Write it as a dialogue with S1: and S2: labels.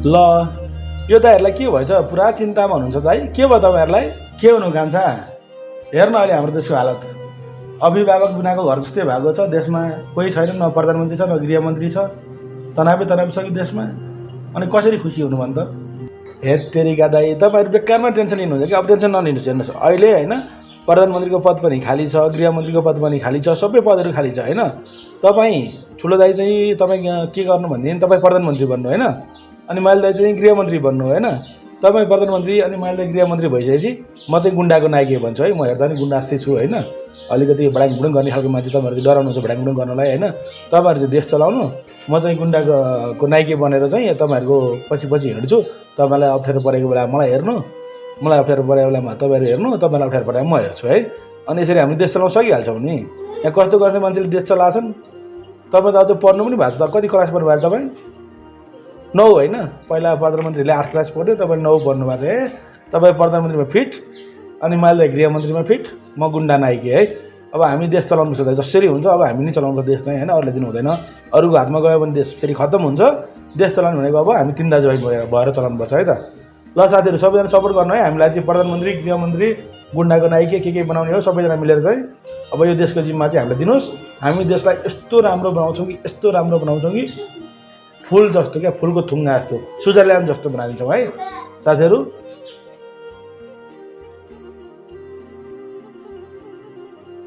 S1: ल यो तपाईँहरूलाई के भएछ पुरा चिन्तामा हुनुहुन्छ दाइ के भयो तपाईँहरूलाई के हुनु कान्छा हेर्न अहिले हाम्रो देशको हालत अभिभावक बिनाको घर जस्तै भएको छ देशमा कोही छैन न प्रधानमन्त्री छ न गृहमन्त्री छ तनावै तनाव छ कि देशमा अनि कसरी खुसी हुनु भन् त हेत तेरिका दाइ तपाईँहरू बेकारमा टेन्सन लिनुहुन्छ कि अब टेन्सन नलिनुहोस् हेर्नुहोस् अहिले होइन प्रधानमन्त्रीको पद पनि खाली छ गृहमन्त्रीको पद पनि खाली छ सबै पदहरू खाली छ होइन तपाईँ ठुलो दाइ चाहिँ तपाईँ के गर्नु भनेदेखि तपाईँ प्रधानमन्त्री बन्नु होइन अनि मैले दाइ चाहिँ गृहमन्त्री बन्नु होइन तपाईँ प्रधानमन्त्री अनि मैले गृहमन्त्री भइसकेपछि म चाहिँ गुन्डाको नायक भन्छु है म हेर्दा नि गुन्डा जस्तै छु होइन अलिकति भडाङभुडुङ गर्ने खालको मान्छे तपाईँहरू चाहिँ डराउनुहुन्छ भडाङभुडुङ गर्नलाई होइन तपाईँहरू चाहिँ देश चलाउनु म चाहिँ गुन्डाको नायकी बनेर चाहिँ तपाईँहरूको पछि पछि हिँड्छु तपाईँलाई अप्ठ्यारो परेको बेला मलाई हेर्नु मलाई अप्ठ्यारो परेको बेलामा तपाईँहरू हेर्नु तपाईँलाई अप्ठ्यारो परेको म हेर्छु है अनि यसरी हामी देश चलाउन सकिहाल्छौँ नि यहाँ कस्तो गर्छ मान्छेले देश चलाछन् तपाईँ त अझ पढ्नु पनि भएको छ त कति क्लास पढ्नु भएको तपाईँ 9 होइन पहिला प्रधानमन्त्रीले 8 क्लास पढ्थ्यो तपाईँ 9 पढ्नु भएको छ है तपाईँ प्रधानमन्त्रीमा फिट अनि मैले गृहमन्त्रीमा फिट म गुन्डा नायकी है अब हामी देश चलाउनु पर्छ जसरी हुन्छ अब हामी नै चलाउनु देश चाहिँ होइन अरूले दिनु हुँदैन अरूको हातमा गयो भने देश फेरि खत्तम हुन्छ देश चलाउनु भनेको अब हामी 3 दाजुभाइ भएर चलाउनु पर्छ है त ल साथीहरू सबैजना सपोर्ट गर्नु है हामीलाई चाहिँ प्रधानमन्त्री गृहमन्त्री गुन्डाको नायकी के बनाउने हो सबैजना मिलेर चाहिँ अब यो देशको जिम्मा चाहिँ हामीलाई दिनुहोस् हामी देशलाई यस्तो राम्रो बनाउँछौँ कि यस्तो राम्रो बनाउँछौँ कि फुल जस्तो क्या फुलको थुङ्गा जस्तो स्विजरल्यान्ड जस्तो बनाइदिन्छौँ है साथीहरू